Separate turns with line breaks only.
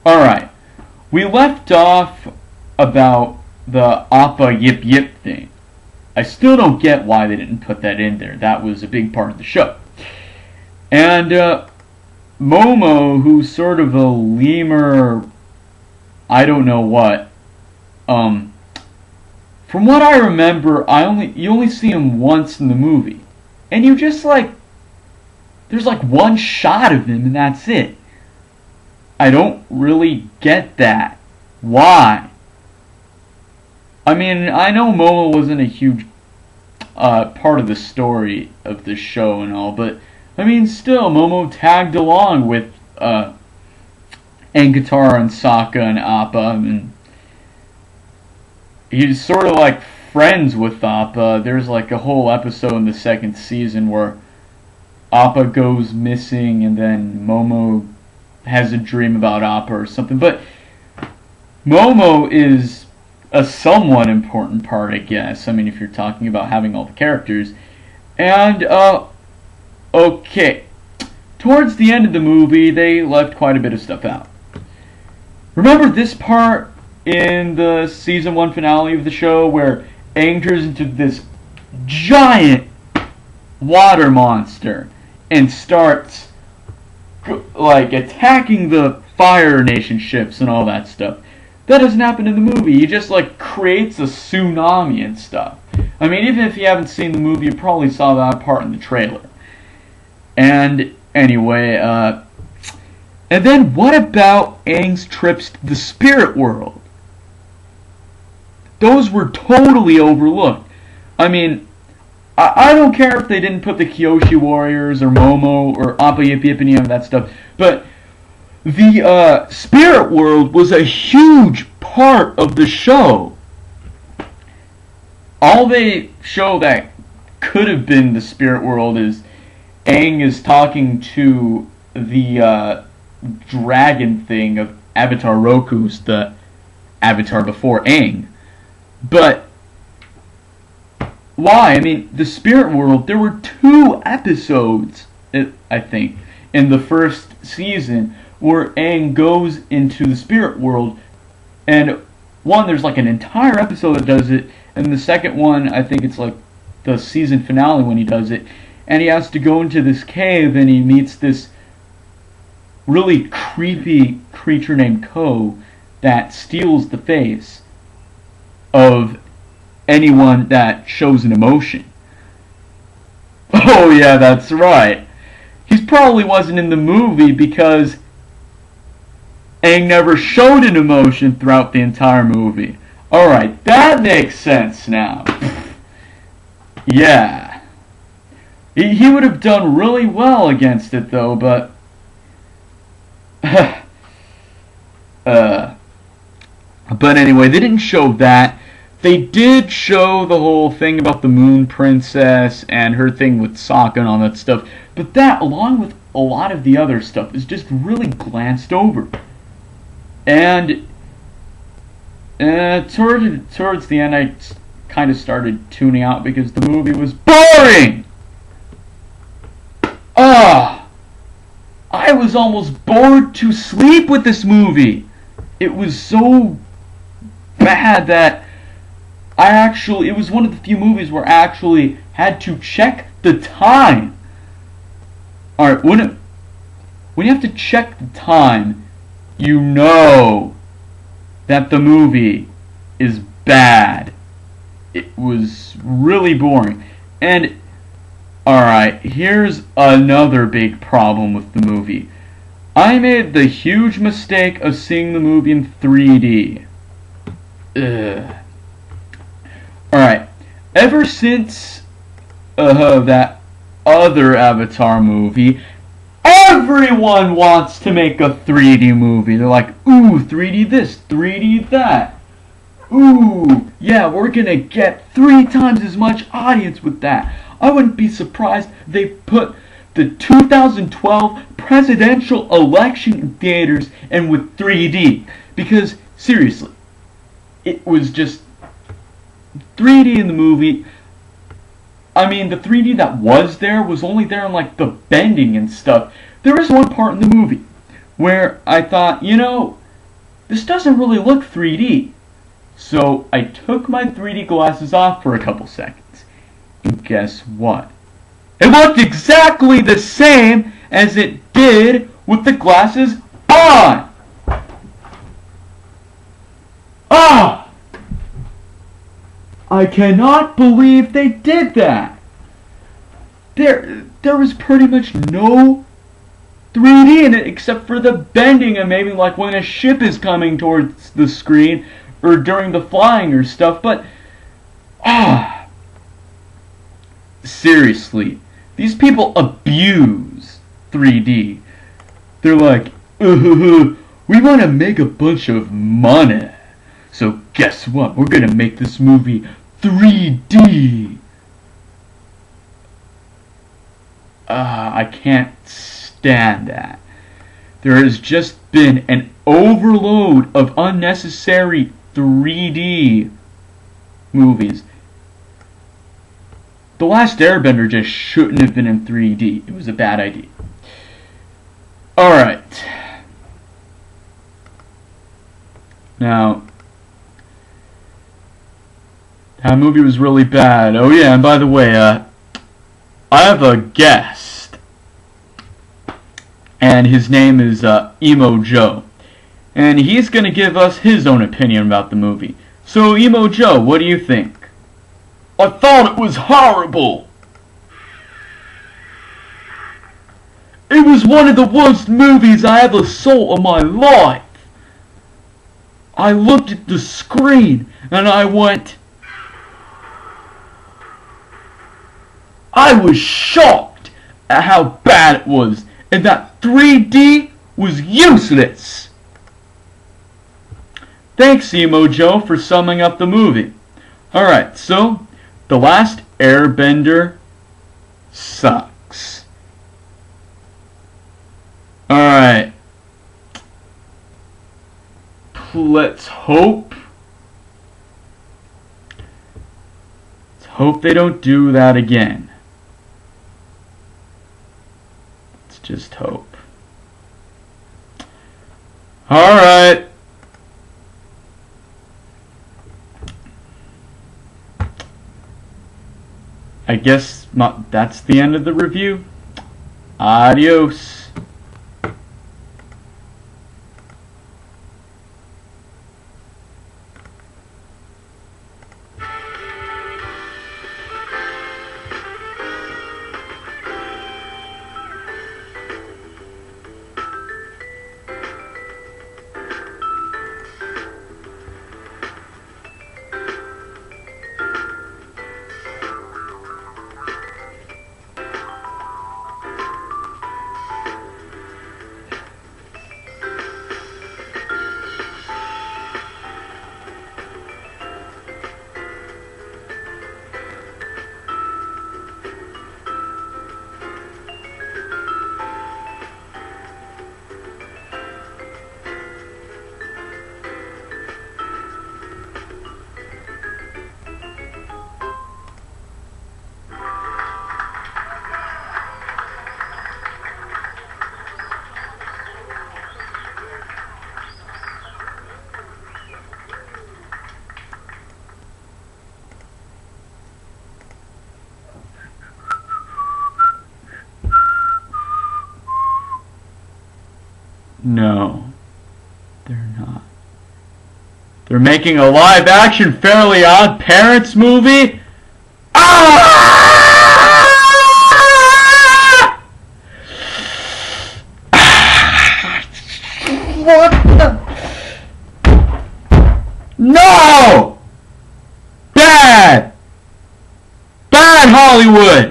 Alright, we left off about the Appa Yip Yip thing. I still don't get why they didn't put that in there. That was a big part of the show. And Momo, who's sort of a lemur, I don't know what. From what I remember, you only see him once in the movie, and you just there's one shot of him and that's it. I don't really get that. Why? I mean, I know Momo wasn't a huge part of the story of the show and all, but I mean, still, Momo tagged along with Aang, Katara, and Sokka and Appa, and he's sort of friends with Appa. There's a whole episode in the second season where Appa goes missing and then Momo has a dream about Appa or something. But Momo is a somewhat important part, I guess. I mean, if you're talking about having all the characters. And, okay. Towards the end of the movie, they left quite a bit of stuff out. Remember this part in the season 1 finale of the show where Aang turns into this giant water monster and starts attacking the Fire Nation ships and all that stuff? That doesn't happen in the movie. He just creates a tsunami and stuff. I mean, even if you haven't seen the movie, you probably saw that part in the trailer. And anyway, and then what about Aang's trips to the spirit world? Those were totally overlooked. I mean, I don't care if they didn't put the Kyoshi Warriors or Momo or Appa Yip Yip and any of that stuff, but the spirit world was a huge part of the show. All they show that could have been the spirit world is Aang is talking to the dragon thing of Avatar Roku's the Avatar before Aang. But why? I mean, the spirit world, there were 2 episodes, I think, in the first season where Aang goes into the spirit world, and one, there's an entire episode that does it, and the second one, I think it's the season finale when he does it, and he has to go into this cave and he meets this really creepy creature named Ko that steals the face of anyone that shows an emotion. Oh yeah, that's right. He probably wasn't in the movie because Aang never showed an emotion throughout the entire movie. Alright, that makes sense now. Yeah. He would have done really well against it though, but but anyway, they didn't show that. They did show the whole thing about the Moon Princess and her thing with Sokka and all that stuff, but that, along with a lot of the other stuff, is just really glanced over. And towards the end, I kind of started tuning out because the movie was boring! I was almost bored to sleep with this movie! It was so bad that it was one of the few movies where I actually had to check the time. Alright, when you have to check the time, you know that the movie is bad. It was really boring. And, alright, here's another big problem with the movie. I made the huge mistake of seeing the movie in 3D. Ugh. Alright, ever since that other Avatar movie, everyone wants to make a 3D movie. They're like, ooh, 3D this, 3D that. Ooh, yeah, we're gonna get 3 times as much audience with that. I wouldn't be surprised if they put the 2012 presidential election in theaters and with 3D. Because, seriously, it was just 3D in the movie. I mean, the 3D that was there was only there in the bending and stuff. There is one part in the movie where I thought, you know, this doesn't really look 3D. So I took my 3D glasses off for a couple seconds. And guess what? It looked exactly the same as it did with the glasses on! Ah! I cannot believe they did that! There was pretty much no 3D in it except for the bending and maybe like when a ship is coming towards the screen or during the flying or stuff, but seriously, these people abuse 3D. They're like, we want to make a bunch of money, so guess what, we're gonna make this movie 3D. I can't stand that. There has just been an overload of unnecessary 3D movies. The Last Airbender just shouldn't have been in 3D. It was a bad idea. Alright. Now, that movie was really bad. Oh yeah, and by the way, I have a guest. And his name is Emo Joe. And he's going to give us his own opinion about the movie. So, Emo Joe, what do you think? I thought it was horrible. It was one of the worst movies I ever saw in my life. I looked at the screen and I went, I was shocked at how bad it was, and that 3D was useless. Thanks, Emo Joe, for summing up the movie. Alright, so, The Last Airbender sucks. Alright. Let's hope they don't do that again. Let's just hope. Alright. I guess that's the end of the review. Adios. No, they're not. They're making a live-action Fairly Odd Parents movie? Ah! What the? No! Bad! Bad Hollywood!